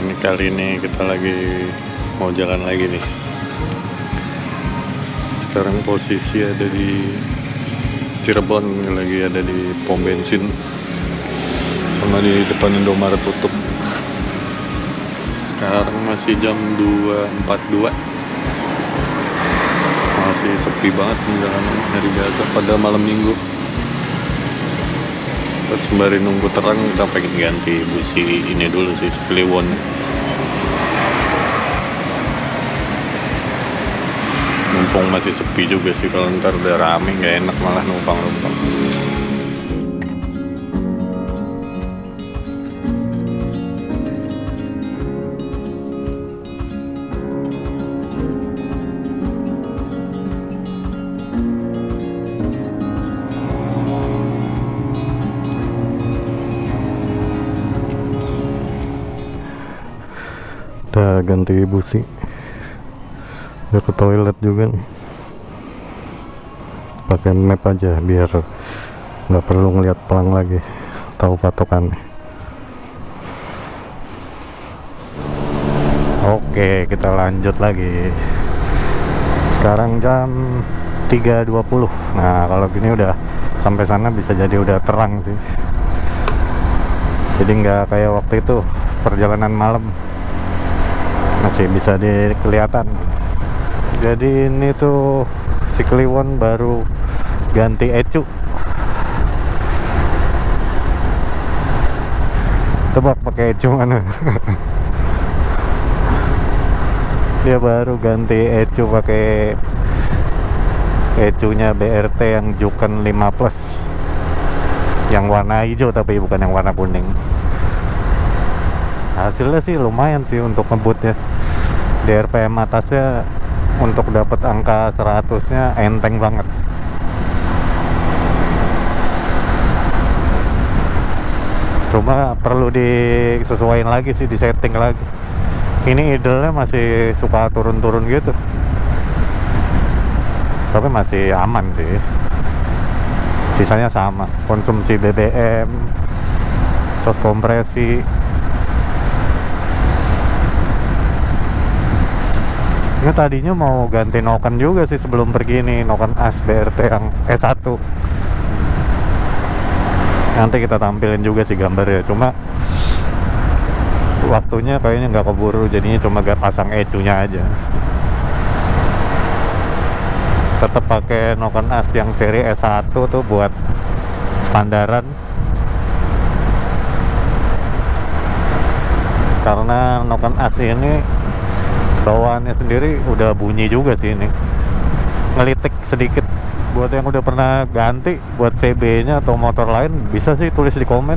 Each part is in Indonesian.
Ini kali ini kita lagi mau jalan lagi nih. Sekarang posisi ada di Cirebon, lagi ada di pom bensin sama di depan Indomaret tutup. Sekarang masih jam 2.42, masih sepi banget jalanan hari biasa pada malam minggu. Terus sembari nunggu terang, kita pengen ganti busi ini dulu sih, Kliwon. Mumpung masih sepi juga sih, kalau ntar udah rame gak enak malah numpang-numpang. Udah ganti busi, udah ke toilet juga, pakai map aja biar nggak perlu ngeliat pelang lagi, tahu patokan. Oke, kita lanjut lagi. Sekarang jam 3.20. Nah, kalau gini udah sampai sana bisa jadi udah terang sih, jadi nggak kayak waktu itu perjalanan malam, masih bisa kelihatan. Jadi ini tuh si Kliwon baru ganti ecu. Tebak pakai ecu mana? Dia baru ganti ecu pakai ecunya BRT yang Juken 5 Plus, yang warna hijau tapi bukan yang warna kuning. Hasilnya sih lumayan sih untuk ngebutnya. Di RPM atasnya untuk dapat angka 100-nya enteng banget. Cuma perlu disesuaikan lagi sih, disetting lagi. Ini idle-nya masih suka turun-turun gitu, tapi masih aman sih. Sisanya sama, konsumsi BBM, terus kompresi. Ini tadinya mau ganti noken juga sih sebelum pergi nih, noken as BRT yang S1. Nanti kita tampilin juga sih gambarnya, cuma waktunya kayaknya nggak keburu, jadinya cuma gak pasang ecunya aja. Tetap pakai noken as yang seri S1 tuh buat standaran, karena noken as ini bawaannya sendiri udah bunyi juga sih. Ini ngelitik sedikit. Buat yang udah pernah ganti buat CB nya atau motor lain, bisa sih tulis di komen.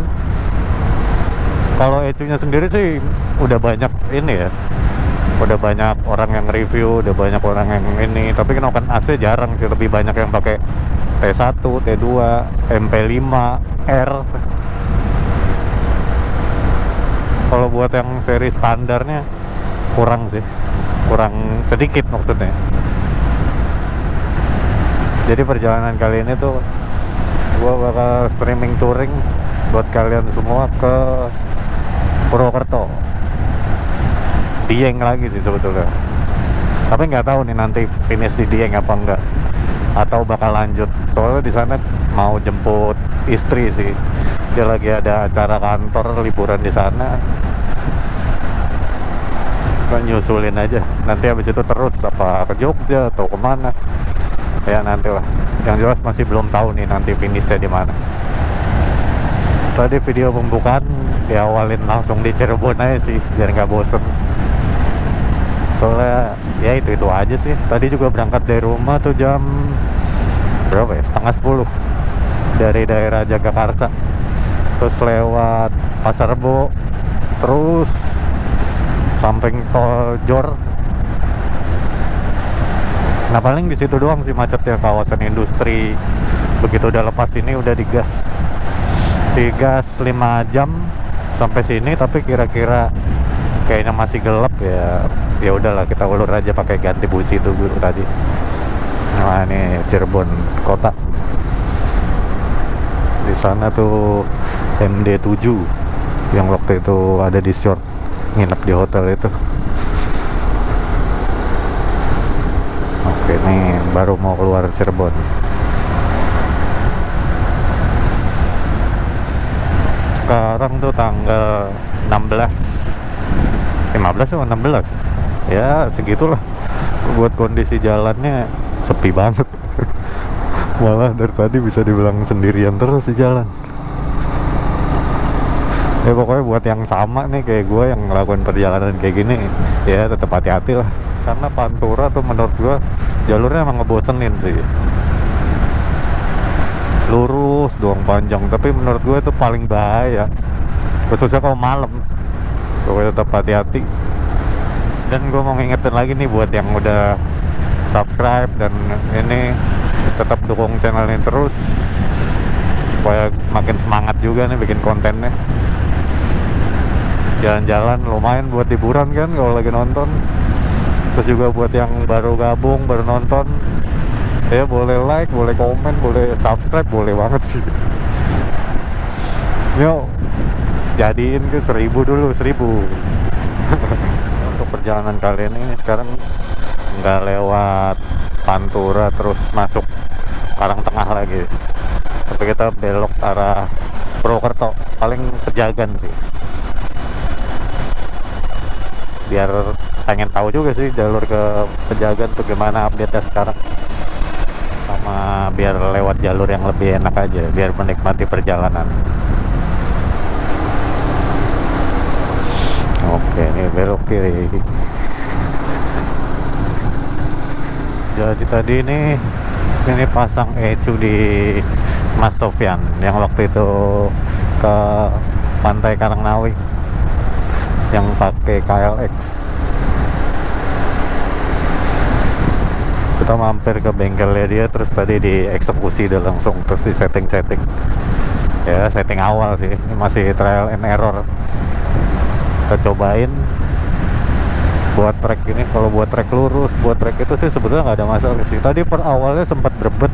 Kalau ecunya sendiri sih udah banyak ini ya, udah banyak orang yang review, udah banyak orang yang ini. Tapi kan AC jarang sih, lebih banyak yang pakai T1, T2, MP5, R. Kalau buat yang seri standarnya kurang sih, kurang sedikit maksudnya. Jadi perjalanan kali ini tuh gua bakal streaming touring buat kalian semua ke Purwokerto, Dieng lagi sih sebetulnya. Tapi nggak tahu nih nanti finish di Dieng apa enggak, atau bakal lanjut. Soalnya di sana mau jemput istri sih, dia lagi ada acara kantor, liburan di sana. Nyusulin aja, nanti habis itu terus apa ke Jogja atau kemana ya nanti lah. Yang jelas masih belum tahu nih nanti finishnya di mana. Tadi video pembukaan diawalin langsung di Cirebon aja sih, biar nggak bosen. Soalnya ya itu aja sih. Tadi juga berangkat dari rumah tuh jam berapa ya, 9:30 dari daerah Jagakarsa, terus lewat Pasar Rebo, terus samping tol Jor. Nah paling di situ doang sih macetnya, kawasan industri. Begitu udah lepas ini udah digas 5 jam sampai sini, tapi kira-kira kayaknya masih gelap ya. Ya udahlah, kita ulur aja pakai ganti busi itu dulu tadi. Nah ini Cirebon kota. Di sana tuh MD7 yang waktu itu ada di short. nginep di hotel itu. Oke, nih baru mau keluar Cirebon. Sekarang tuh tanggal 16, 15 atau 16 ya, segitulah. Buat kondisi jalannya sepi banget. Malah dari tadi bisa dibilang sendirian terus di jalan. Ya pokoknya buat yang sama nih kayak gue yang ngelakuin perjalanan kayak gini, ya tetap hati-hati lah. Karena Pantura tuh menurut gue jalurnya emang ngebosenin sih. Lurus doang panjang, tapi menurut gue itu paling bahaya, khususnya kalau malam. Pokoknya tetap hati-hati. Dan gue mau ngingetin lagi nih buat yang udah subscribe dan ini, tetap dukung channel ini terus supaya makin semangat juga nih bikin kontennya. Jalan-jalan lumayan buat hiburan kan kalau lagi nonton. Terus juga buat yang baru gabung, baru nonton, ya boleh like, boleh komen, boleh subscribe, boleh banget sih. Yuk, jadiin ke 1000 dulu, 1000. Untuk perjalanan kali ini sekarang nggak lewat Pantura terus masuk Karangtengah lagi, tapi kita belok arah Purwokerto, paling Pejagan sih. Biar pengen tahu juga sih jalur ke Pejagan tuh gimana update-nya sekarang, sama biar lewat jalur yang lebih enak aja, biar menikmati perjalanan. Oke, ini belok kiri. Jadi tadi ini pasang ecu di Mas Sofyan yang waktu itu ke Pantai Karangnawi yang pakai KLX. Kita mampir ke bengkelnya dia, terus tadi dieksekusi dia langsung, terus di setting ya, setting awal sih, ini masih trial and error. Kita cobain buat trek ini. Kalau buat trek lurus, buat trek itu sih sebetulnya nggak ada masalah sih. Tadi per awalnya sempat berebet,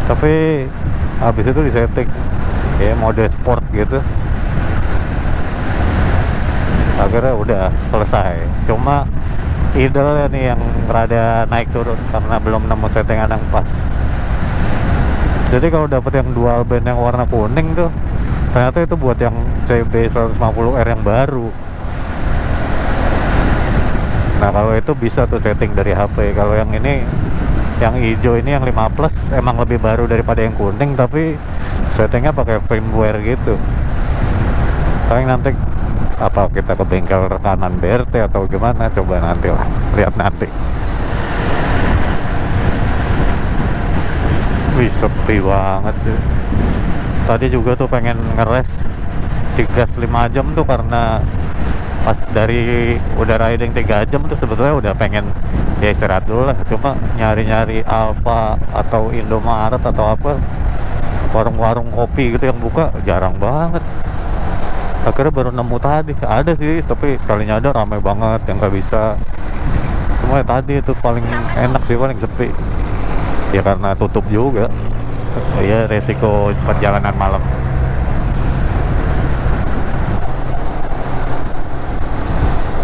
tapi habis itu disetting ya mode sport gitu, akhirnya udah selesai. Cuma idealnya nih yang rada naik turun karena belum nemu settingan yang pas. Jadi kalau dapet yang dual band yang warna kuning tuh, ternyata itu buat yang CB 150R yang baru. Nah kalau itu bisa tuh setting dari HP. Kalau yang ini, yang hijau ini, yang 5 plus, emang lebih baru daripada yang kuning, tapi settingnya pakai firmware gitu. Paling nanti apa kita ke bengkel rekanan BRT atau gimana, coba nanti lah, lihat nanti. Wih, sepi banget tuh. Tadi juga tuh pengen ngeres digas 5 jam tuh, karena pas dari udah riding 3 jam tuh sebetulnya udah pengen ya istirahat dulu lah. Cuma nyari-nyari Alfa atau Indomaret atau apa, warung-warung kopi gitu yang buka jarang banget. Akhirnya baru nemu tadi, ada sih tapi sekalinya ada ramai banget yang nggak bisa. Cuma ya tadi itu paling enak sih, paling sepi ya karena tutup juga ya, resiko perjalanan malam.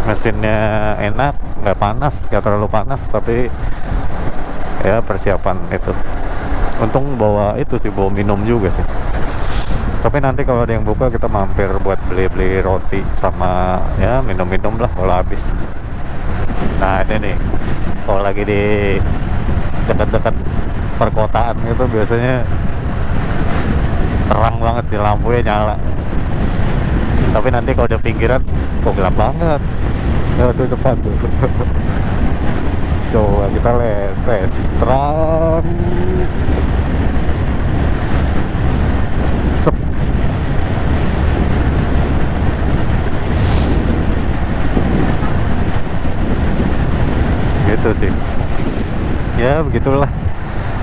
Mesinnya enak, nggak panas, nggak terlalu panas, tapi ya persiapan itu. Untung bawa itu sih, bawa minum juga sih. Tapi nanti kalau ada yang buka kita mampir buat beli-beli roti sama ya minum-minum lah kalau habis. Nah ini nih, kalau lagi di dekat-dekat perkotaan itu biasanya terang banget sih, lampunya nyala. Tapi nanti kalau udah pinggiran kok gelap banget. Ya tuh depan tuh. Coba kita tes terang. Sep. Gitu sih. Ya begitulah.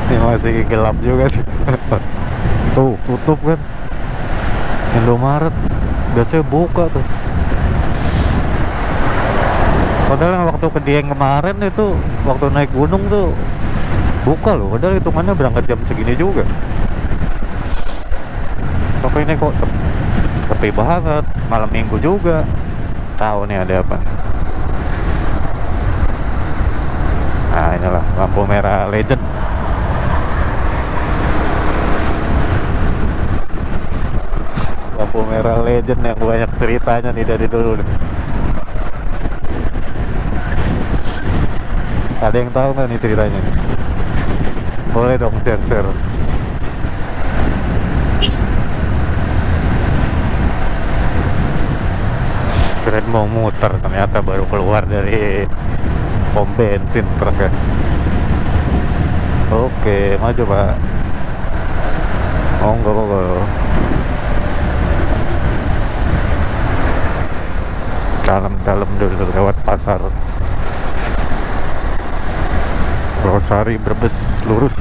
Ini masih gelap juga sih. Tuh tutup kan. Indomaret biasanya buka tuh. Padahal yang waktu ke Dieng kemarin itu, waktu naik gunung tuh buka loh. Padahal hitungannya berangkat jam segini juga. Tapi ini kok sepi banget, malam minggu juga. tahu nih ada apa nih. Nah inilah lampu merah legend. Lampu merah legend yang banyak ceritanya nih dari dulu nih. Ada yang tahu nggak nih ceritanya nih? Boleh dong share-share. Keren mau muter, ternyata baru keluar dari pom bensin truknya. Oke, maju pak. Monggo monggo. Dalam dulu lewat pasar Losari Brebes lurus.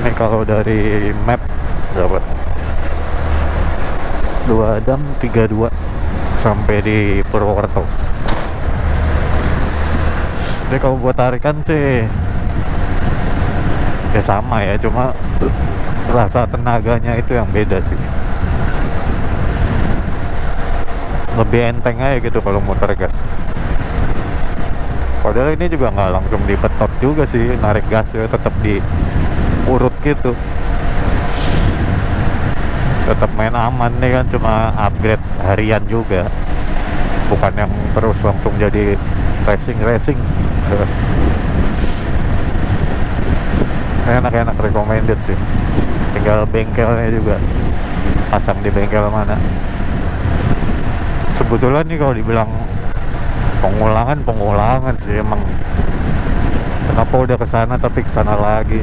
Ini kalau dari map berapa? 2 jam 32 sampai di Purwokerto. Jadi kalau buat tarikan sih ya sama ya, cuma rasa tenaganya itu yang beda sih. Lebih enteng aja gitu kalau muter gas. Padahal ini juga nggak langsung dipetot juga sih, narik gas ya tetap diurut gitu. Tetap main aman nih kan, cuma upgrade harian juga, bukan yang terus langsung jadi racing. Enak recommended sih. Tinggal bengkelnya juga, pasang di bengkel mana. Sebetulnya nih kalau dibilang pengulangan sih emang. Kenapa udah kesana tapi kesana lagi?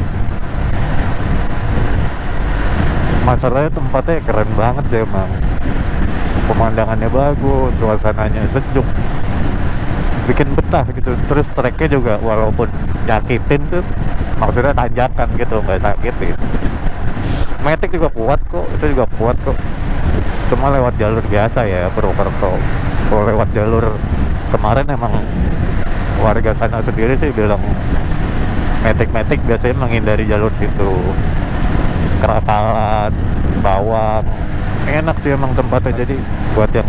Masalahnya tempatnya keren banget sih emang. Pemandangannya bagus, suasananya sejuk, bikin betah gitu. Terus treknya juga walaupun nyakitin tuh, maksudnya tanjakan gitu, nggak sakit gitu. Matic juga kuat kok, itu juga kuat kok. Cuma lewat jalur biasa ya Purwokerto. Kalau lewat jalur kemarin emang warga sana sendiri sih bilang Matic biasanya menghindari jalur situ. Kerakalan, bawang, enak sih emang tempatnya. Jadi buat yang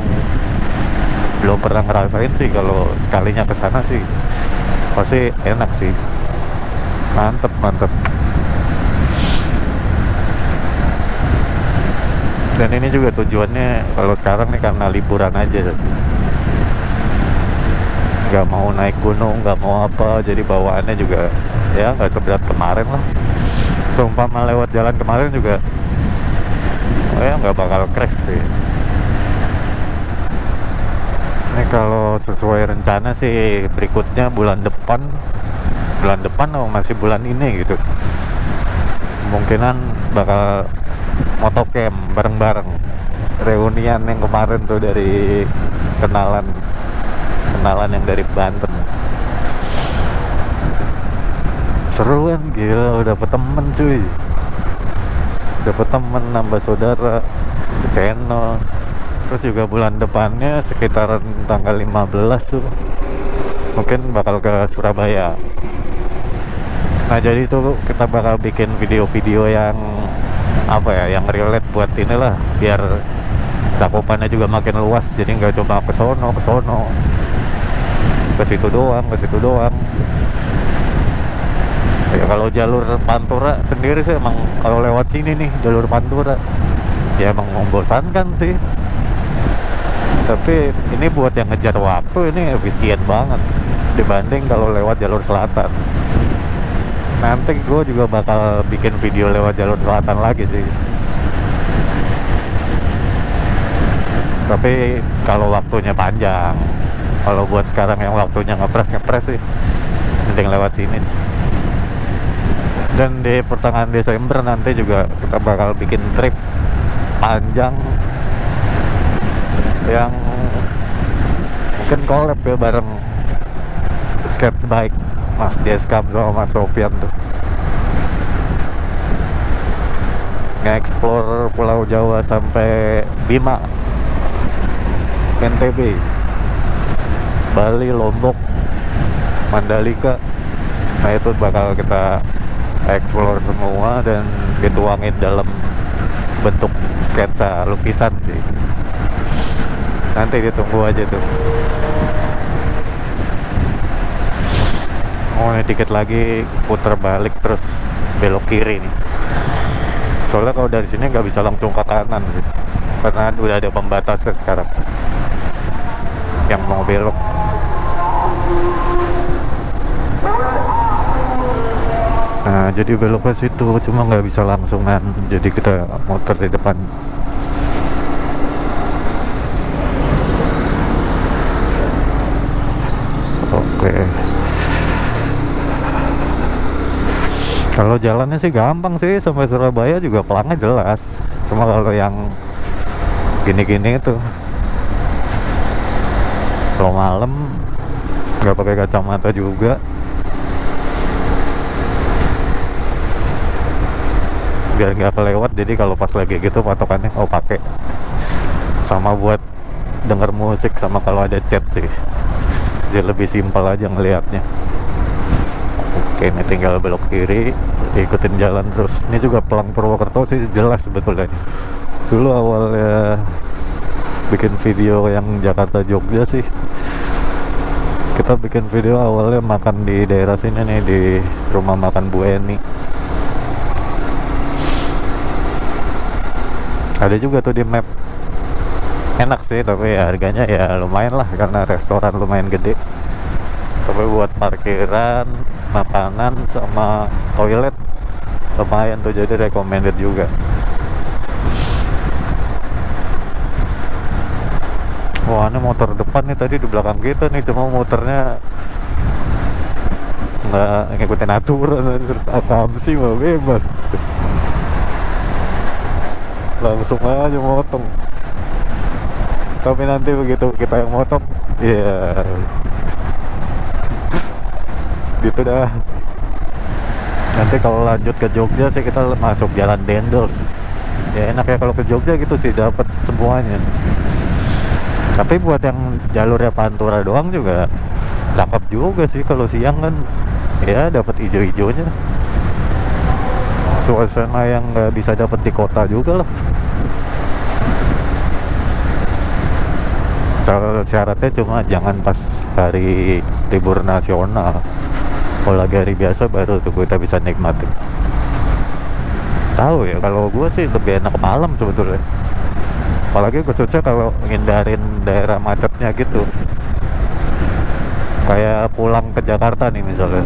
belum pernah ngerasain sih, kalau sekalinya kesana sih pasti enak sih. Mantep. Dan ini juga tujuannya kalau sekarang nih karena liburan aja, nggak mau naik gunung, nggak mau apa, jadi bawaannya juga ya nggak seberat kemarin lah. Seumpama lewat jalan kemarin juga ya nggak bakal crash sih. Ini kalau sesuai rencana sih berikutnya bulan depan atau masih bulan ini gitu, kemungkinan bakal motocamp bareng-bareng, reunian yang kemarin tuh dari kenalan yang dari Banten. Seru kan, gila, udah dapet temen cuy, dapet temen, nambah saudara ke channel. Terus juga bulan depannya sekitaran tanggal 15 tuh mungkin bakal ke Surabaya. Nah jadi itu kita bakal bikin video-video yang apa ya, yang relate buat inilah, biar cakupannya juga makin luas. Jadi nggak cuma ke sono ke situ doang. Ya kalau jalur Pantura sendiri sih emang kalau lewat sini nih jalur Pantura ya emang membosankan sih. Tapi ini buat yang ngejar waktu ini efisien banget dibanding kalau lewat jalur selatan. Nanti gue juga bakal bikin video lewat jalur selatan lagi sih. Tapi kalau waktunya panjang. Kalau buat sekarang yang waktunya ngepres sih mending lewat sini sih. Dan di pertengahan Desember nanti juga kita bakal bikin trip panjang yang mungkin collab ya bareng Skate Bike, Mas Deskam sama Mas Sofian tuh. Nge-explore Pulau Jawa sampai Bima, NTB, Bali, Lombok, Mandalika. Nah itu bakal kita explore semua dan dituangin dalam bentuk sketsa lukisan sih. Nanti ditunggu aja tuh. Oh, ini dikit lagi putar balik terus belok kiri nih. Soalnya kalau dari sini nggak bisa langsung ke kanan gitu. Karena udah ada pembatasnya sekarang yang mau belok. Nah, jadi belok ke situ, cuma nggak bisa langsungan. Jadi kita muter di depan. Oke. Kalau jalannya sih gampang sih, sampai Surabaya juga pelangnya jelas. Cuma kalau yang gini-gini itu, kalau malam nggak pakai kacamata juga, biar nggak kelewat. Jadi kalau pas lagi gitu patokannya pakai sama buat denger musik, sama kalau ada chat sih, jadi lebih simpel aja ngelihatnya. Oke, ini tinggal belok kiri, ikutin jalan terus. Ini juga Pelang Purwokerto sih jelas sebetulnya. Dulu awalnya bikin video yang Jakarta Jogja sih, kita bikin video awalnya makan di daerah sini nih, di rumah makan Bu Eni. Ada juga tuh di map. Enak sih, tapi ya harganya ya lumayan lah, karena restoran lumayan gede. Tapi buat parkiran, makanan, sama toilet lumayan tuh, jadi recommended juga. Wah, ini motor depan nih tadi di belakang kita nih, cuma motornya nggak ngikutin aturan. Akam sih mah bebas, langsung aja motong. Tapi nanti begitu kita yang motong, ya gitu dah. Nanti kalau lanjut ke Jogja sih kita masuk jalan Dendels. Ya enak ya kalau ke Jogja gitu sih, dapat semuanya. Tapi buat yang jalurnya Pantura doang juga cakep juga sih kalau siang kan, ya dapat ijo-ijonya. Suasana yang nggak bisa dapat di kota juga lah. Syaratnya cuma jangan pas hari libur nasional. Kalau lagi hari biasa baru tuh kita bisa nikmatin. Tahu ya, kalau gue sih lebih enak malam sebetulnya. Apalagi khususnya kalau ngindarin daerah macetnya gitu. Kayak pulang ke Jakarta nih misalnya,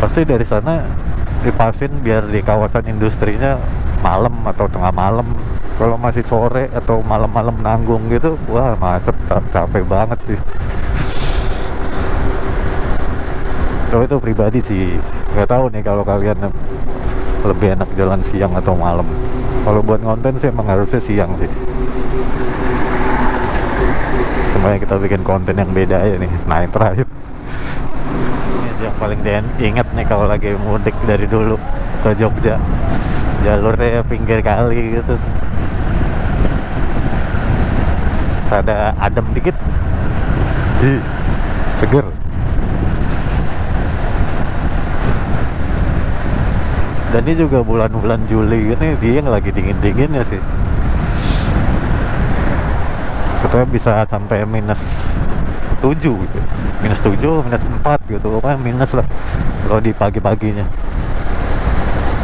pasti dari sana dipasin biar di kawasan industrinya malam atau tengah malam. Kalau masih sore atau malam-malam nanggung gitu, wah macet, capek banget sih. Kalau itu pribadi sih, nggak tahu nih kalau kalian lebih enak jalan siang atau malam. Kalau buat konten sih emang harusnya siang sih. Semuanya kita bikin konten yang beda aja nih, night ride. Ini sih yang paling inget nih kalau lagi mudik dari dulu ke Jogja. Jalurnya pinggir kali gitu, rada adem dikit, seger. Dan ini juga bulan-bulan Juli ini dia yang lagi dingin-dinginnya sih. Katanya bisa sampai -7 gitu. -7, -4 gitu. Pokoknya minus lah kalau di pagi-paginya.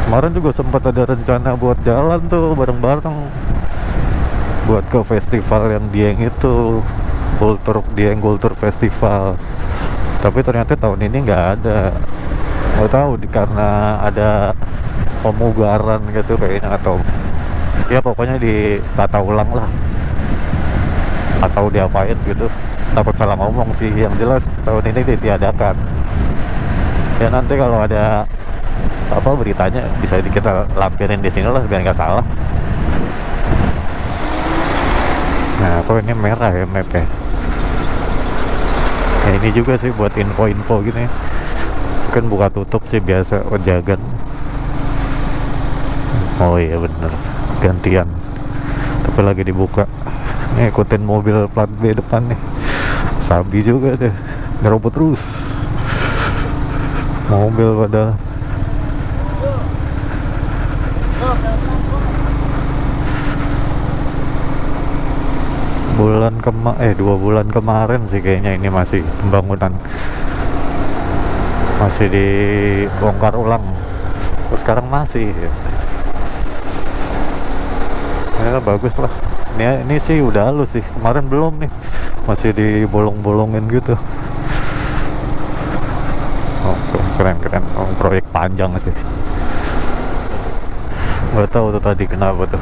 Kemarin juga sempat ada rencana buat jalan tuh bareng-bareng, buat ke festival yang Dieng itu, Dieng Kultur Festival. Tapi ternyata tahun ini nggak ada. Nggak tahu karena ada pemugaran gitu kayaknya, atau ya pokoknya ditata ulang lah, atau diapain gitu. Takut salah ngomong sih. Yang jelas tahun ini ditiadakan. Ya nanti kalau ada apa beritanya bisa kita lampirin di sini lah biar nggak salah. Nah, kok ini merah ya mapnya? Ya ini juga sih buat info-info gini. Kan buka tutup sih biasa Ojagan. Oh iya bener, gantian. Tapi lagi dibuka. Ini ikutin mobil plat B depan nih. Sabi juga deh, ngerobot terus mobil padahal. 2 bulan kemarin sih kayaknya ini masih pembangunan, masih dibongkar ulang. Terus sekarang masih ya bagus lah. Ini sih udah halus sih, kemarin belum nih, masih dibolong-bolongin gitu. Oke, keren proyek panjang sih. Nggak tahu tuh tadi kenapa tuh,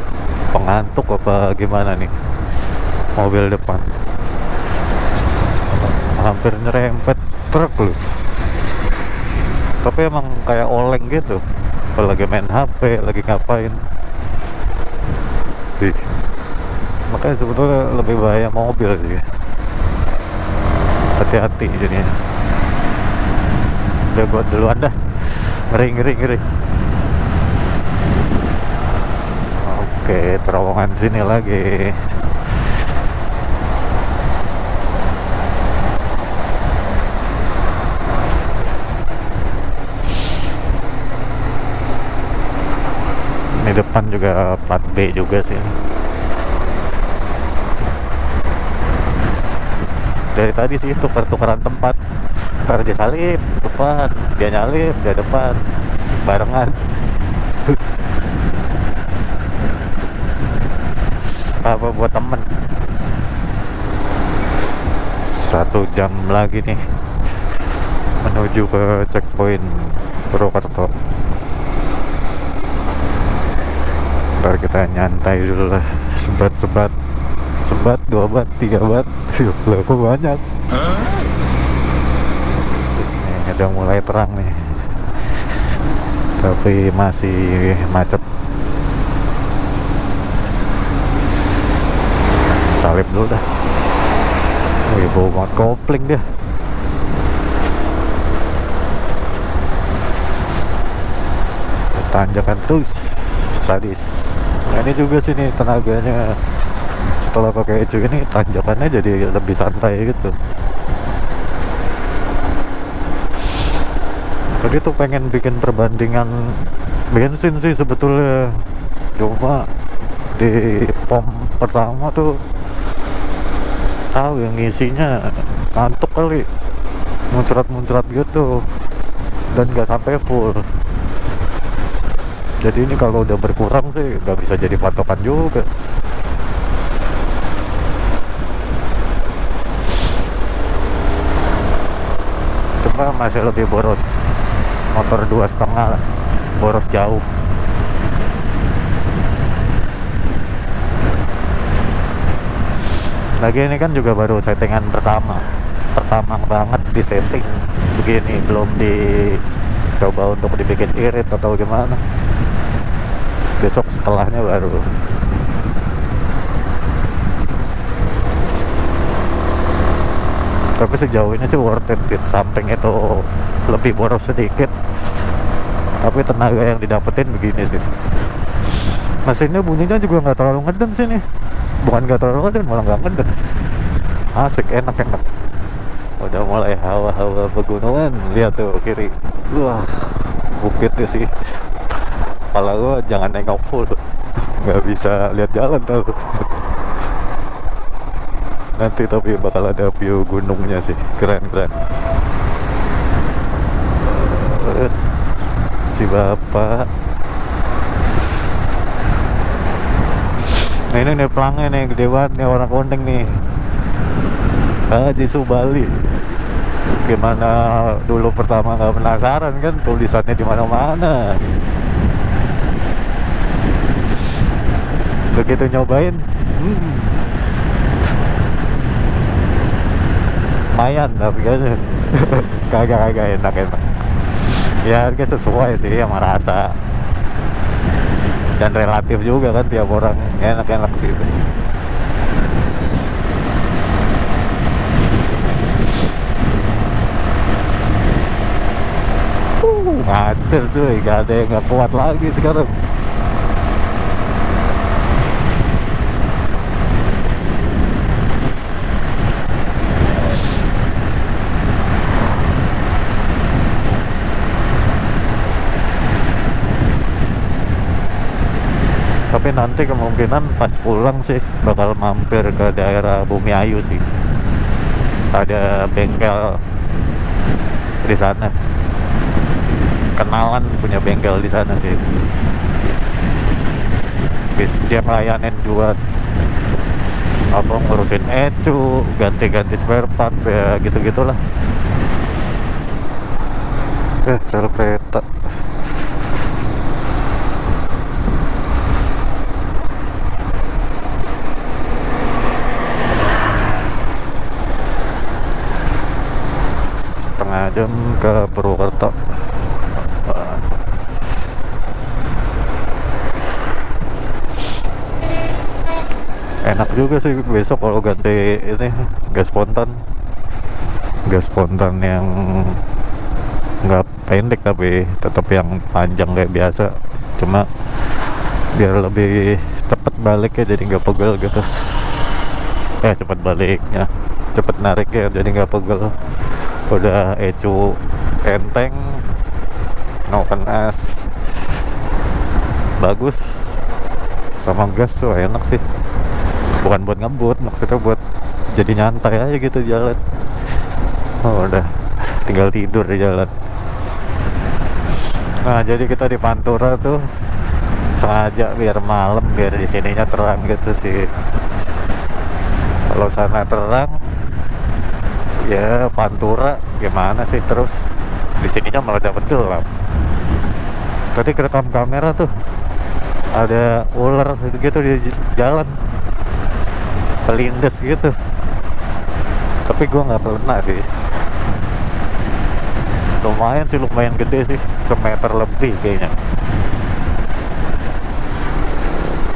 pengantuk apa gimana nih mobil depan, hampir nyerempet truk loh. Tapi emang kayak oleng gitu kalau lagi main HP, lagi ngapain. Ih, makanya sebetulnya lebih bahaya mobil sih, hati-hati jadinya. Udah gua duluan dah, ngeri. Oke, terowongan sini lagi. Ini depan juga plat B juga sih. Dari tadi sih itu pertukaran tempat. Ntar dia salip depan, dia nyalip dia depan, barengan. Apa buat temen. 1 jam lagi nih menuju ke checkpoint Purwokerto. Ntar kita nyantai dulu lah, sebat 2 bat 3 bat. Lama banyak. Ini udah mulai terang nih, tapi masih macet. Salip dulu dah. Wih, bau banget kopling dia. Tanjakan terus, sadis. Nah ini juga sih nih tenaganya, setelah pakai ecu ini tanjakannya jadi lebih santai gitu. Tadi tuh pengen bikin perbandingan bensin sih sebetulnya, cuma di pom pertama tuh tahu yang ngisinya ngantuk kali, muncrat gitu, dan nggak sampai full. Jadi ini kalau udah berkurang sih nggak bisa jadi patokan juga. Cuma masih lebih boros motor 2,5 lah, boros jauh. Lagi ini kan juga baru settingan pertama banget di setting begini, belum dicoba untuk dibikin irit atau gimana. Besok setelahnya baru. Tapi sejauh ini sih worth it, samping itu lebih boros sedikit, tapi tenaga yang didapetin begini sih. Mesinnya bunyinya juga nggak terlalu ngeden sih nih, bukan nggak terlalu ngeden, malah nggak ngeden, asik, enak. Udah mulai hawa-hawa pegunungan. Lihat tuh kiri, wah bukitnya sih. Kepala gua jangan nengok full, nggak bisa lihat jalan tau. Nanti tapi bakal ada view gunungnya sih, keren. Si bapak. Nah ini nih pelangnya nih, gede banget nih, orang Kondeng nih, Haji Subali. Gimana dulu pertama nggak penasaran kan, tulisannya di mana-mana. Begitu nyobain, lumayan tapi kan kagak enak. Ya harga sesuai sih sama rasa, dan relatif juga kan, tiap orang enak sih itu. Ngacir cuy, gak ada yang gak kuat lagi sekarang. Tapi nanti kemungkinan pas pulang sih bakal mampir ke daerah Bumi Ayu sih. Ada bengkel di sana, kenalan punya bengkel di sana sih. Dia ngelayanin buat apa, ngurusin ecu, ganti-ganti spare part, ya gitu-gitulah. Jalur kereta. Setengah jam ke Purwokerto. Enak juga sih besok kalau ganti ini gas spontan yang nggak pendek tapi tetap yang panjang kayak biasa, cuma biar lebih cepet baliknya jadi nggak pegel gitu. Cepet baliknya, cepet nariknya jadi nggak pegel. Udah ecu enteng, noken as bagus, sama gas tuh enak sih. Bukan buat ngebut, maksudnya buat jadi nyantai aja gitu jalan. Udah tinggal tidur di jalan. Nah, jadi kita di Pantura tuh sengaja biar malam, biar di sininya terang gitu sih. Kalau sana terang, ya Pantura gimana sih, terus di sininya malah dapet gelap. Tadi kerekam kamera tuh ada ular gitu di jalan, kelindes gitu, tapi gua nggak kena sih. Lumayan gede sih, semeter lebih kayaknya.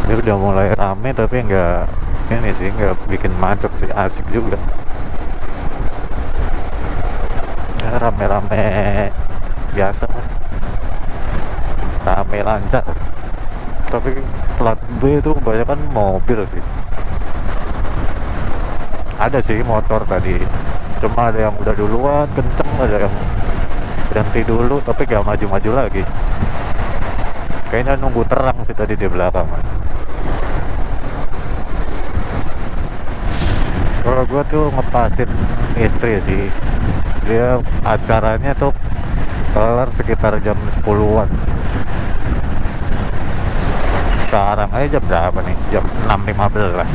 Ini udah mulai rame tapi nggak ini sih, nggak bikin macet sih, asik juga. Ya, rame-rame biasa, rame lancar. Tapi plat B itu kebanyakan mobil sih. Ada sih motor tadi, cuma ada yang udah duluan kenceng, ada yang berhenti dulu tapi gak maju-maju lagi. Kayaknya nunggu terang sih tadi di belakang. Kalau gue tuh ngepasin istri sih, dia acaranya tuh kelar sekitar jam 10-an. Sekarang aja jam berapa nih? Jam 6.15.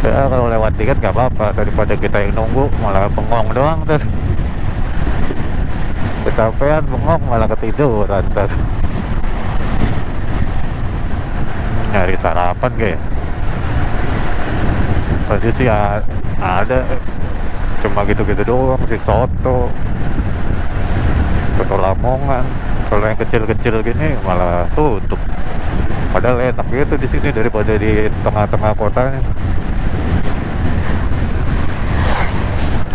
Ya kalau lewat dikit gak apa-apa, daripada kita yang nunggu malah bengong doang terus. Kecapean, bengong, malah ketiduran terus. Nyari sarapan kayak tadi sih ada, cuma gitu-gitu doang sih, soto Lamongan. Kalau yang kecil-kecil gini malah tutup. Padahal enak gitu di sini daripada di tengah-tengah kotanya.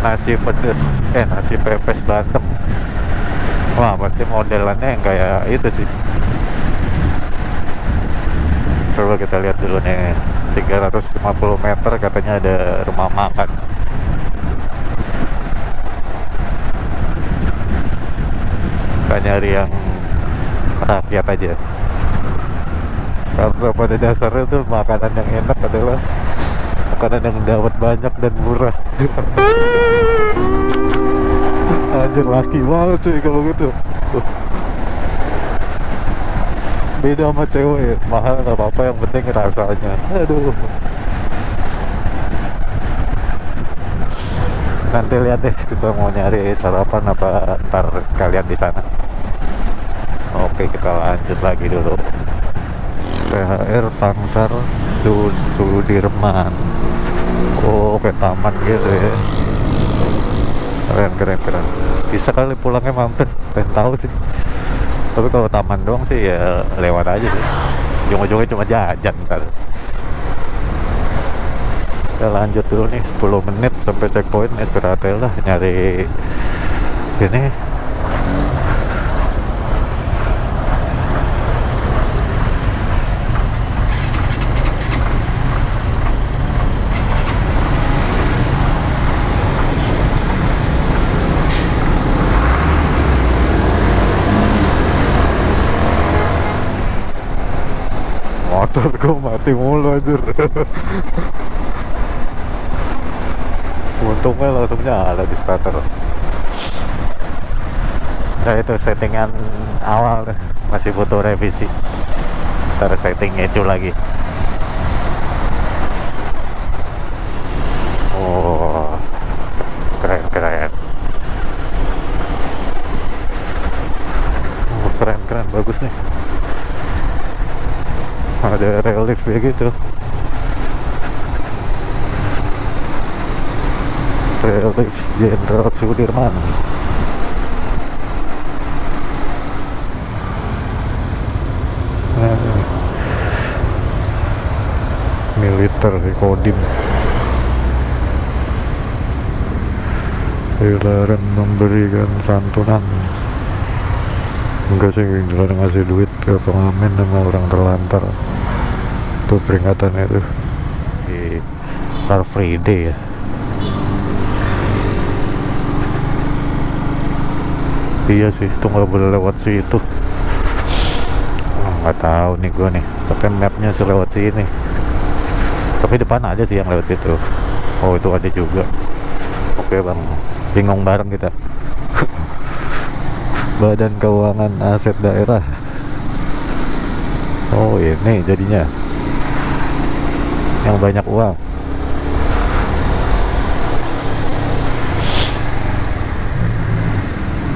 Nasi pedes, nasi pepes Bandeng. Wah, pasti modelannya yang kayak itu sih. Coba kita lihat dulu nih, 350 meter katanya ada rumah makan. Kita nyari yang rakyat aja, karena pada dasarnya tuh makanan yang enak adalah makanan yang dapat banyak dan murah. Anjir, laki banget cuy kalau gitu. Beda sama cewek, mahal nggak apa-apa, yang penting rasanya. Aduh, nanti lihat deh kita mau nyari sarapan apa ntar kalian di sana. Oke, kita lanjut lagi dulu. THR Pangsar Sudirman. Oh, kayak taman gitu ya. Keren. Bisa kali pulangnya mampir, pengen tahu sih. Tapi kalau taman doang sih ya lewat aja sih. Ujung-ujungnya cuma jajan ntar. Kita lanjut dulu nih, 10 menit sampai checkpoint. Istirahat lah, nyari ini. motor gua mati mulu anjir. Untungnya langsung nyala di starter. Nah itu settingan awal deh, masih butuh revisi. Ntar setting ecu lagi. Oh, keren. Oh, keren, bagus nih. Ada relief ya gitu. Relief Jenderal Sudirman. Nah, ini. Militer di Kodim. Dilarang memberikan santunan. Enggak sih, dilarang ngasih duit ke pengamen sama orang terlantar. Itu peringatannya tuh di Car Free Day ya. Iya sih, itu nggak boleh lewat situ. Nggak tahu nih gue nih, tapi mapnya selewat sini. Tapi depan ada sih yang lewat situ. Oh itu ada juga. Oke bang, bingung bareng kita. Badan Keuangan Aset Daerah. Oh ini jadinya yang banyak uang.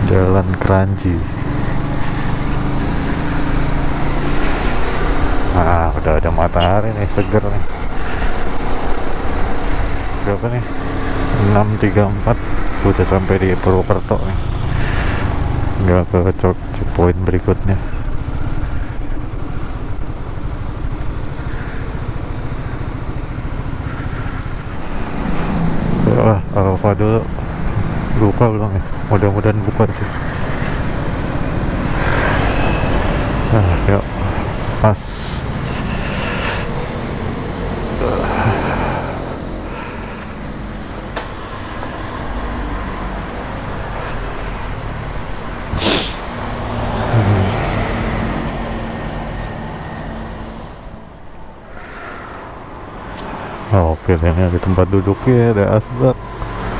Jalan Keranji. Nah udah ada matahari nih, seger nih. Berapa nih? 6.34. Udah sampai di Purwokerto nih. Nggak ke checkpoint berikutnya. Alfa dulu. Buka belum ya? Mudah-mudahan buka sih. Nah yuk, pas. Oh, oke, ini ada tempat duduknya, ada asbak.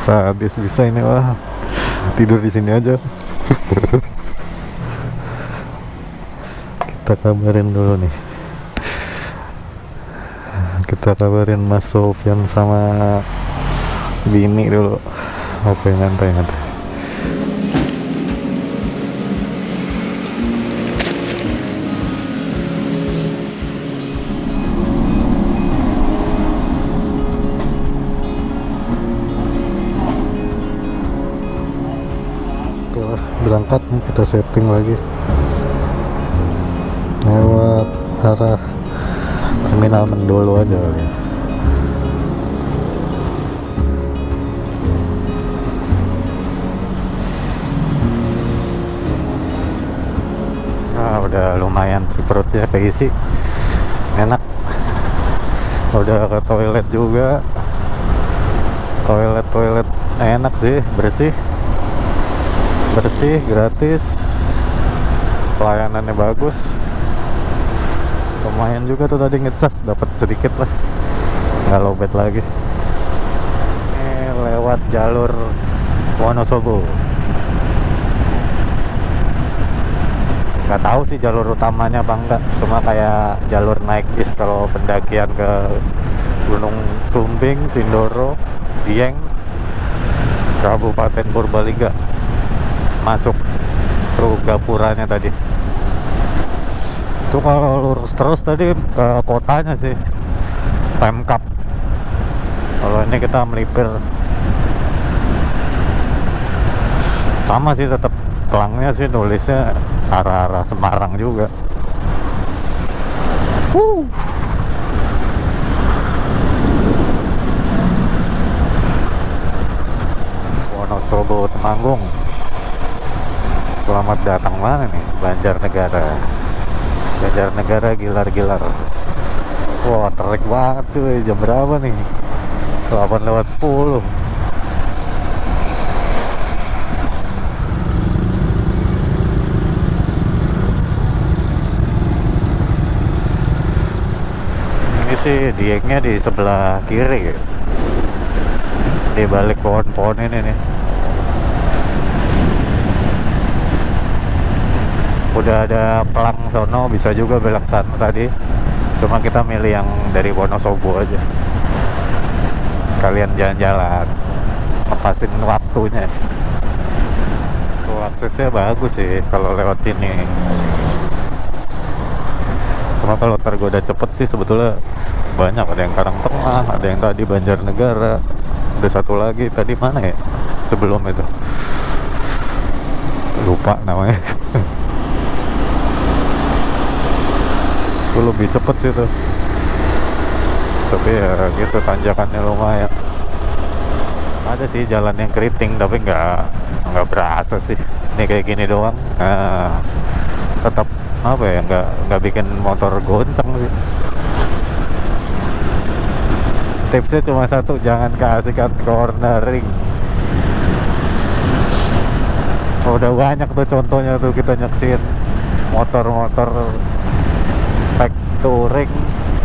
Sadis bisa ini, wah. Tidur di sini aja. Kita kabarin dulu nih. Kita kabarin Mas Sofyan sama bini dulu. Oke, ngantai. Berangkat nih, kita setting lagi lewat arah terminal Mendolo aja kali ya. Nah, udah lumayan sih perutnya keisi, enak. Udah ke toilet juga, toilet enak sih, bersih, gratis, pelayanannya bagus. Lumayan juga tuh tadi ngecas, dapat sedikit lah, nggak lowbat lagi. Ini lewat jalur Wonosobo. Nggak tahu sih jalur utamanya apa enggak, cuma kayak jalur naik bis kalau pendakian ke Gunung Sumbing, Sindoro, Dieng, Kabupaten Purbalingga. Masuk ke gapuranya tadi. Itu kalau lurus terus tadi ke kotanya sih, Pemkap. Kalau ini kita melipir sama sih, tetap pelangnya sih nulisnya arah-arah Semarang juga. Wonosobo Temanggung. Selamat datang mana nih? Banjarnegara. Gilar. Wah, terik banget cuy. Jam berapa nih? 8:10. sih diengnya di sebelah kiri, di balik pohon-pohon ini nih. Udah ada pelang sono, bisa juga belok sana tadi. Cuma kita milih yang dari Wonosobo aja. Sekalian jalan-jalan, ngepasin waktunya. Tuh aksesnya bagus sih kalau lewat sini. Cuma kalau tergoda cepet sih sebetulnya banyak. Ada yang Karangtengah, ada yang tadi Banjarnegara, ada satu lagi tadi mana ya sebelum itu, lupa namanya. Itu lebih cepet sih tuh, tapi ya gitu tanjakannya lumayan. Ada sih jalan yang keriting tapi nggak berasa sih. Ini kayak gini doang. Nah, tetap apa ya, nggak bikin motor goncang sih. Tipsnya cuma satu, jangan keasikan cornering. Udah banyak tuh contohnya tuh kita nyaksin motor-motor spek touring,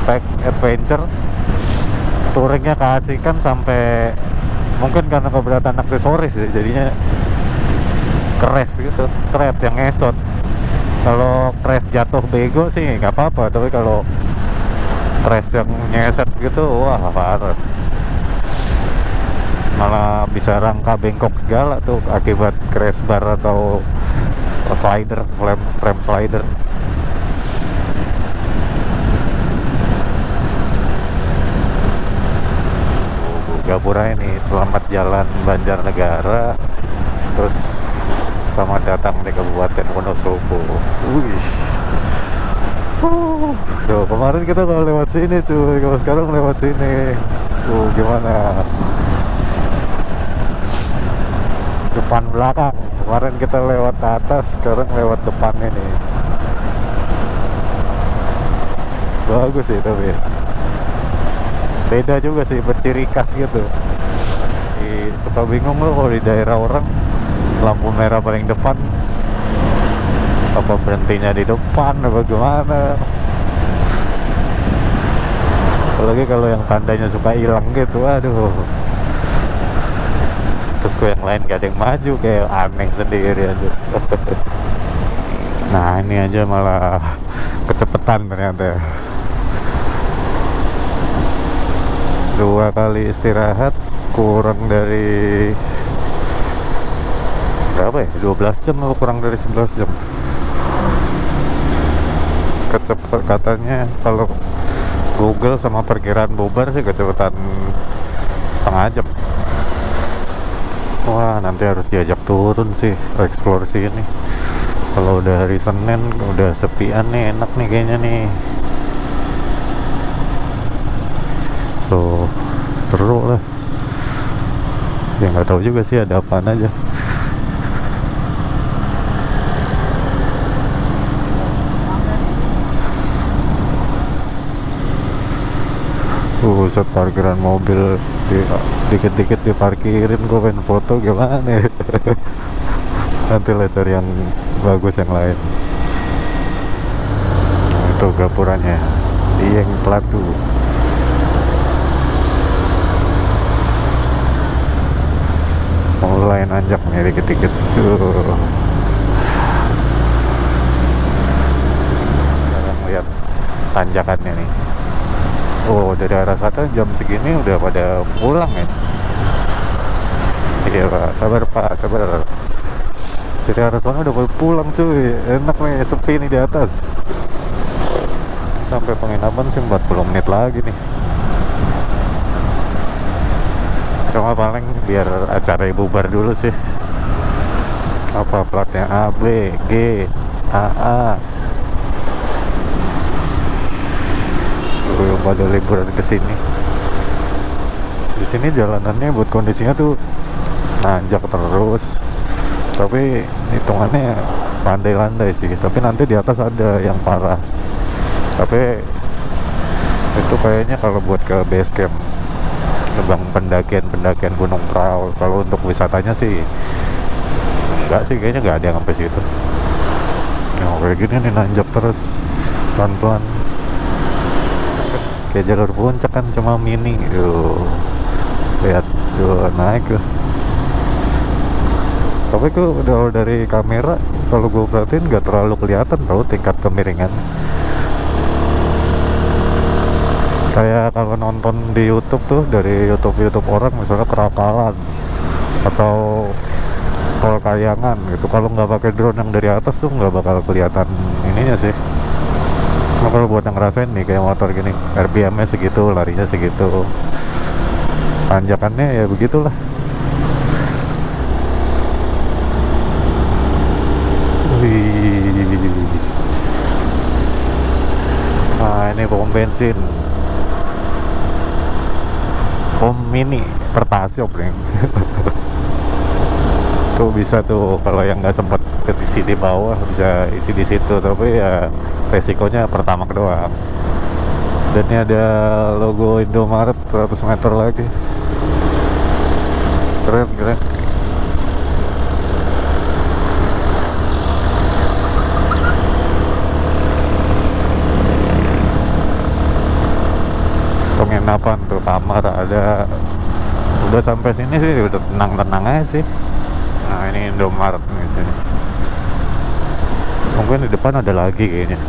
spek adventure. Touringnya keasikan sampai mungkin karena keberatan aksesoris ya, jadinya crash gitu, seret yang ngesot. Kalau crash jatuh bego sih nggak apa-apa, tapi kalau crash yang nyeset gitu, wah parah. Malah bisa rangka bengkok segala tuh akibat crash bar atau slider, frame slider. Gapura ini, selamat jalan Banjarnegara, terus selamat datang di Kabupaten Wonosobo. Wih. Duh, kemarin kita kalau lewat sini cuy, kalau sekarang lewat sini. Gimana? Depan belakang. Kemarin kita lewat atas, sekarang lewat depan ini. Bagus sih tapi. Beda juga sih, berciri khas gitu. Suka bingung loh kalau di daerah orang lampu merah paling depan, apa berhentinya di depan apa gimana. Apalagi kalau yang tandanya suka hilang gitu, aduh. Terus kok yang lain gak ada yang maju, kayak aneh sendiri aja. Nah ini aja malah kecepatan ternyata. 2 kali istirahat kurang dari berapa ya, 12 jam atau kurang dari 11 jam. Kecepatan katanya kalau Google sama perkiraan bubar sih kecepatan setengah jam. Wah nanti harus diajak turun sih explore sini. Kalau udah hari Senin udah sepian nih, enak nih kayaknya nih. Tuh seru lah ya, nggak tahu juga sih ada apaan aja. Set parkiran mobil dikit-dikit diparkirin, gue pengen foto gimana ya. Nanti lah cari yang bagus yang lain. Nah, itu gapuranya Dieng Platu. Mulai nanjak nih dikit-dikit. Sekarang lihat tanjakannya nih. Oh dari arah sana jam segini udah pada pulang ya. Iya pak, sabar pak, sabar. Dari arah sana udah pada pulang cuy. Enak nih, sepi nih di atas. Sampai penginapan sih 40 menit lagi nih. Cuma paling biar acara bubar dulu sih. Apa platnya A, B, G, AA. Belum pada liburan kesini. Di sini jalanannya buat kondisinya tuh nanjak terus. Tapi hitungannya landai-landai sih. Tapi nanti di atas ada yang parah. Tapi itu kayaknya kalau buat ke base camp, bang pendakian Gunung Prau. Kalau untuk wisatanya sih enggak sih, kayaknya nggak ada yang sampai situ. Yang kayak gini nih nanjak terus pelan-pelan. kayak jalur puncak kan, cuma mini. Lihat tuh naik tuh. Tapi kok udah dari kamera, kalau gue perhatiin nggak terlalu kelihatan tau tingkat kemiringan. Kayak kalau nonton di YouTube tuh, dari YouTube orang misalnya Kerakalan atau Tol Kayangan gitu, kalau nggak pakai drone yang dari atas tuh nggak bakal kelihatan ininya sih. Cuma kalau buat yang ngerasain nih kayak motor gini, RPM-nya segitu, larinya segitu, tanjakannya ya begitulah. Wih. Nah ini pom bensin, pom mini Pertasiop nih. Tuh bisa tuh kalau yang nggak sempat isi di bawah bisa isi di situ, tapi ya resikonya pertama doang. Dan ini ada logo Indomaret 100 meter lagi. Keren keren. Penginapan tuh, kamar ada. Udah sampai sini sih udah tenang-tenang aja sih. Nah ini Indomaret nih sini. Mungkin di depan ada lagi kayaknya.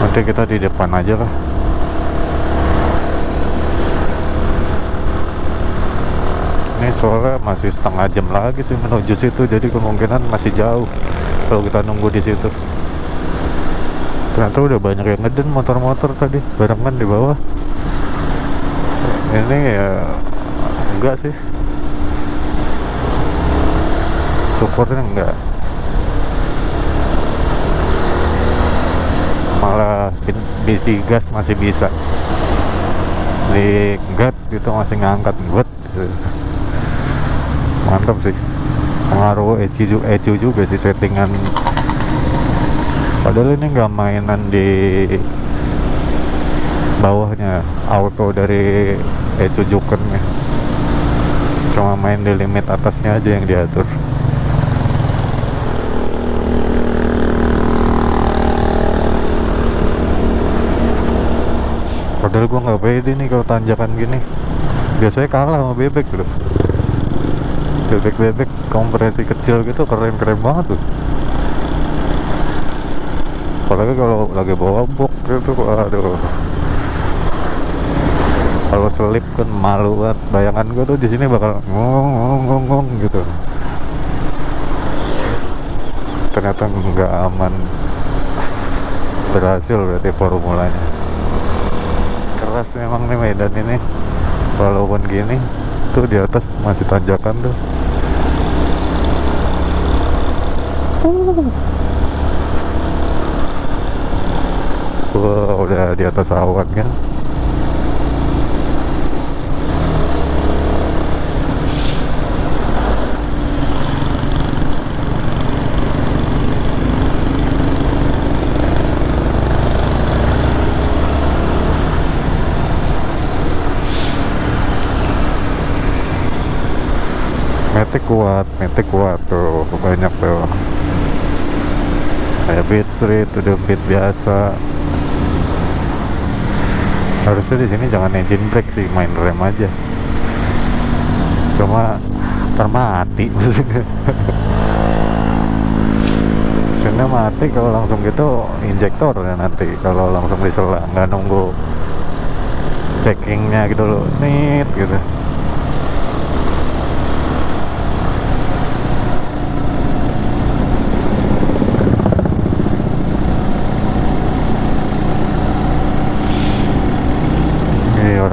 Nanti kita di depan aja lah. Ini soalnya masih setengah jam lagi sih menuju situ, jadi kemungkinan masih jauh kalau kita nunggu di situ. Ternyata udah banyak yang ngeden motor-motor tadi barengan di bawah. Ini ya enggak sih, supportnya enggak, malah bisi gas masih bisa di gat itu, masih ngangkat buat mantap sih. Pengaruh ECU juga sih settingan, padahal ini nggak mainan di bawahnya auto dari ECU jukennya, cuma main di limit atasnya aja yang diatur. Padahal gua nggak pede nih kalau tanjakan gini, biasanya kalah sama bebek loh. Bebek kompresi kecil gitu keren banget tuh, apalagi kalau lagi bawa box gitu. Aduh, kalau selip kan malu banget. Bayangan gue tuh di sini bakal ngong gitu. Ternyata nggak aman. Berhasil berarti formulanya. Keras memang nih medan ini, walaupun gini tuh di atas masih tanjakan tuh. Wah, udah di atas awan kan. Matic kuat tuh, banyak tuh. Kayak Beat Street, udah beat biasa. Harusnya di sini jangan engine brake sih, main rem aja. Cuma termati maksudnya. Mesinnya mati kalau langsung gitu, injektor ya nanti kalau langsung disela, nggak nunggu checkingnya gitu loh, sit gitu.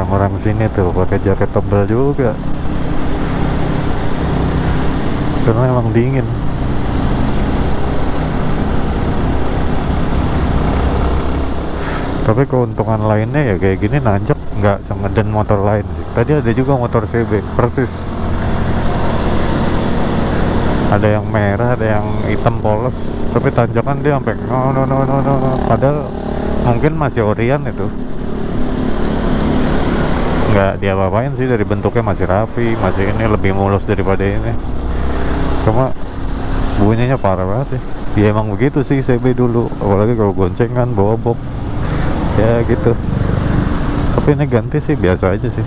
Orang sini tuh pakai jaket tebal juga karena emang dingin. Tapi keuntungan lainnya ya kayak gini nanjak nggak sengeden motor lain sih. Tadi ada juga motor CB persis, ada yang merah, ada yang hitam polos, tapi tanjakan dia sampai no. Padahal mungkin masih Orion itu, nggak dia apa-apain sih, dari bentuknya masih rapi, masih ini lebih mulus daripada ini. Cuma bunyinya parah banget sih. Ya emang begitu sih CB dulu, apalagi kalau goncengan bawa box ya gitu. Tapi ini ganti sih biasa aja sih,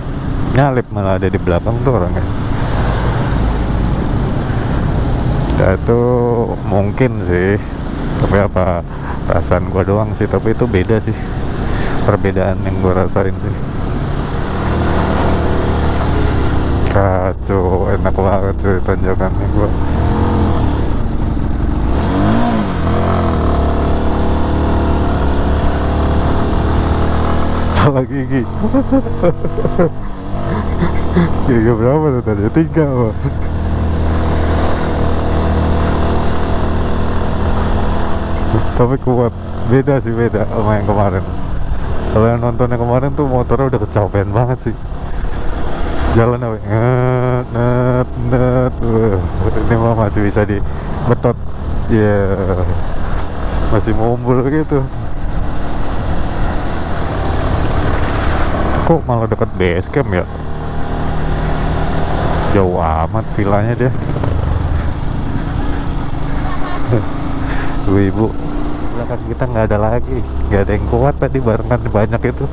nyalip malah ada di belakang tuh orangnya. Ya itu mungkin sih, tapi apa perasaan gua doang sih, tapi itu beda sih, perbedaan yang gua rasain sih. Kacau, enak banget cuy tanjakannya gua. Salah gigi. Gigi berapa tuh tadi? 3 apa? Tapi kuat, beda sih, beda sama yang kemarin. Kalau yang nonton yang kemarin tuh motornya udah kecapean banget sih, jalan apa net net net. Ini mah masih bisa dibetot ya, masih mumbul gitu. Kok malah dekat base camp ya, jauh amat villanya dia. Ibu belakang kita nggak ada lagi, nggak ada yang kuat tadi, barengan banyak itu.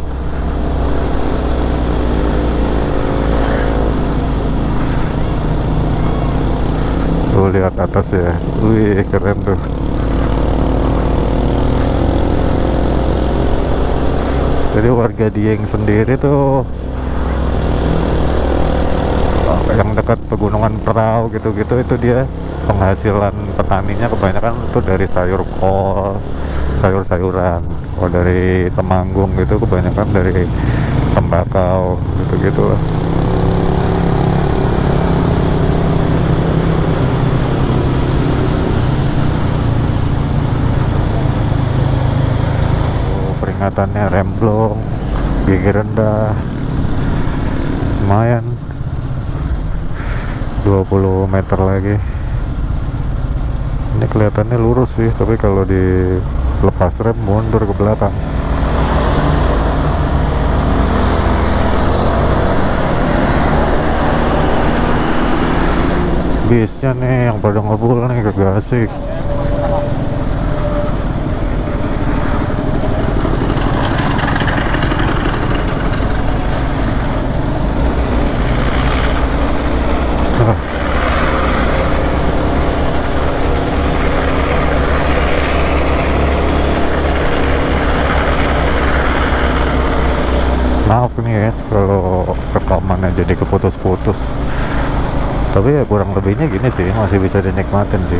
Tuh lihat atas ya, wih keren tuh. Jadi warga Dieng sendiri tuh yang dekat pegunungan Prau gitu-gitu, itu dia penghasilan petaninya kebanyakan itu dari sayur kol, sayur-sayuran. Kalau dari Temanggung gitu kebanyakan dari tembakau gitu-gitu lah. Peringatannya remblong, gigi rendah, lumayan 20 meter lagi. Ini kelihatannya lurus sih, tapi kalau dilepas rem mundur ke belakang. Bisnya nih yang pada ngebul nih, kagak asik. Maaf nih ya kalau rekamannya jadi keputus-putus, tapi ya kurang lebihnya gini sih, masih bisa dinikmatin sih.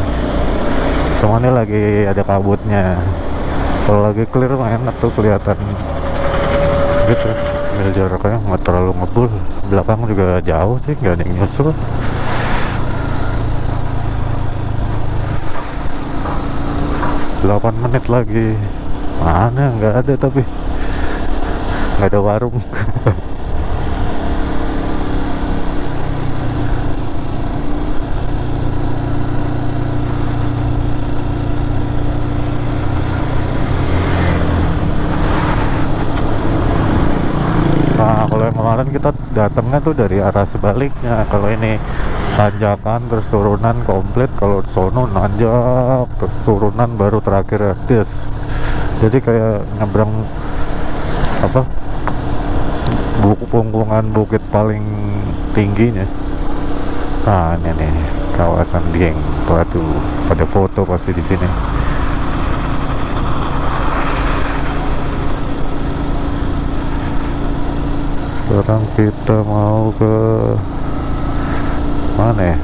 Cuman ini lagi ada kabutnya, kalau lagi clear mah enak tuh kelihatan gitu. Ambil jaraknya nggak terlalu ngebul, belakang juga jauh sih, nggak ada yang nyusul. Delapan menit lagi, mana nggak ada, tapi nggak ada warung. Nah kalau yang kemarin kita datangnya tuh dari arah sebaliknya. Kalau ini tanjakan terus turunan komplit, kalau sono nanjak terus turunan baru terakhir des. Jadi kayak nyebrang apa, punggungan bukit paling tingginya. Nah ini nih kawasan Dieng. Waduh, pada foto pasti di sini. Sekarang kita mau ke mana ya?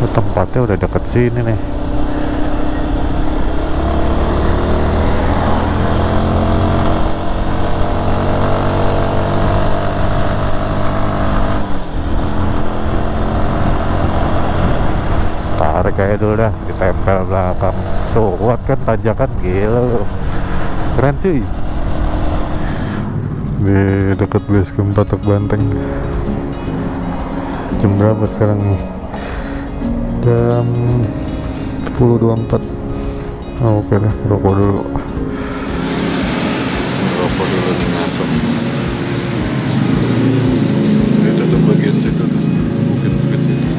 Tempatnya udah deket sini nih. Tarik aja dulu dah, ditempel belakang. Tuh kuat kan tanjakan, gila, keren cuy. Di deket base camp Patok Banteng. Jam berapa sekarang nih? Jam 10.24. Oh, oke deh, rokok dulu. Rokok dulu nih, masuk. Kita tuh bagian situ tuh, bukit-bukit situ.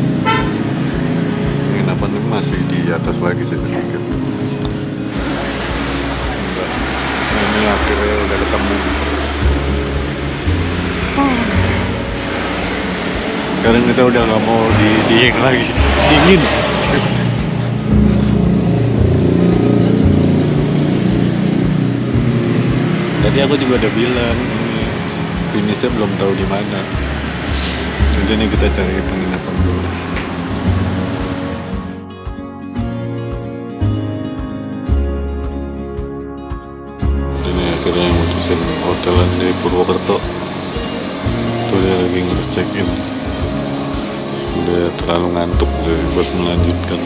Penginapan ini masih di atas lagi sih sedikit. akhirnya udah ketemu. Sekarang kita udah nggak mau di Dieng lagi, dingin. Tadi aku juga udah bilang finishnya belum tahu di mana. Jadi kita cari penginapan dulu. Ini akhirnya mutusin hotelan di Purwokerto. Tuh dia lagi ngurus check-in. Udah terlalu ngantuk deh buat melanjutkan.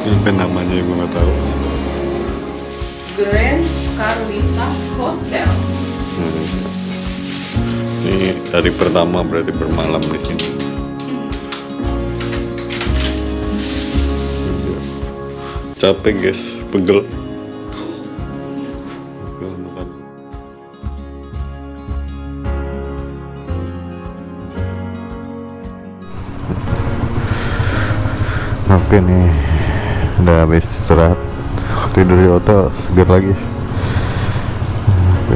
Ini namanya gue nggak tahu. Grand Carwita Hotel. Ini hari pertama berarti bermalam di sini. Capek guys, pegel. Oke nih, udah habis istirahat, tidur di hotel, seger lagi. Oke.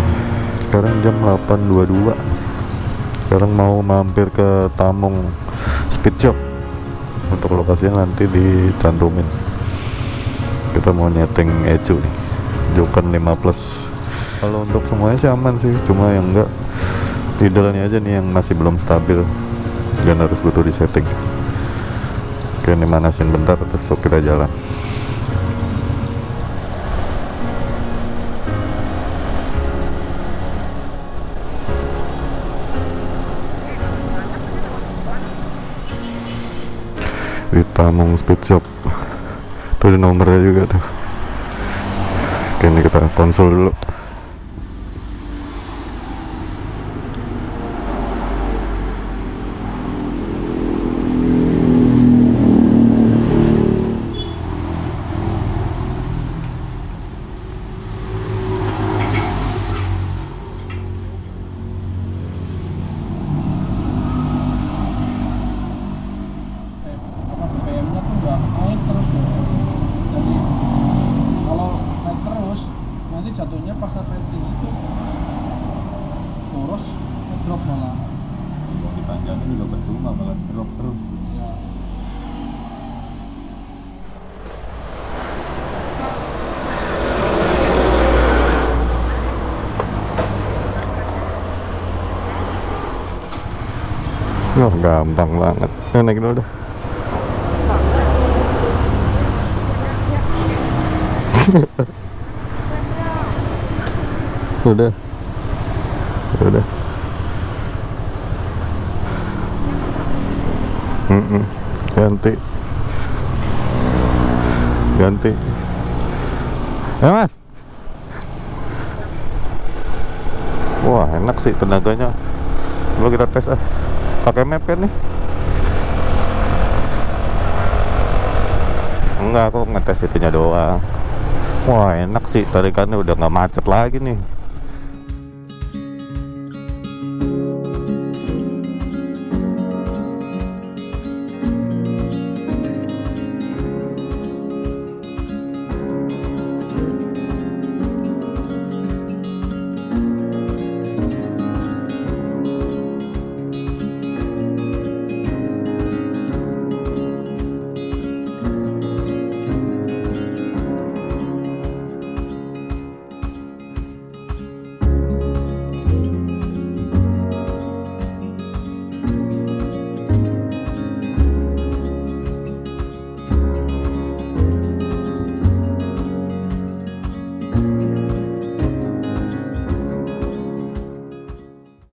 Sekarang jam 8.22. Sekarang mau mampir ke Tamung Speed Shop. Untuk lokasinya nanti dicantumin. Kita mau nyeting Ecu nih, Joken 5 Plus. Kalau untuk semuanya sih aman sih, cuma yang enggak idolnya aja nih yang masih belum stabil dan harus butuh di setting. Oke, ini manasin bentar terus kita jalan. Di Tamung Speed Shop tuh ada nomornya juga tuh. Oke, ini kita konsul dulu. BBM-nya tuh udah naik terus tuh. Jadi kalau naik terus nanti jatuhnya pas rating itu terus drop malah. Mau dipanjangin juga percuma, malah drop terus. Ya. Oh, gampang banget. Naik dulu dah. Udah. Ganti. Ya mas. Wah, enak sih tenaganya. Coba kita tes pakai map kan nih. Enggak, aku ngetes itunya doang. Wah, enak sih, tarikannya udah nggak macet lagi nih.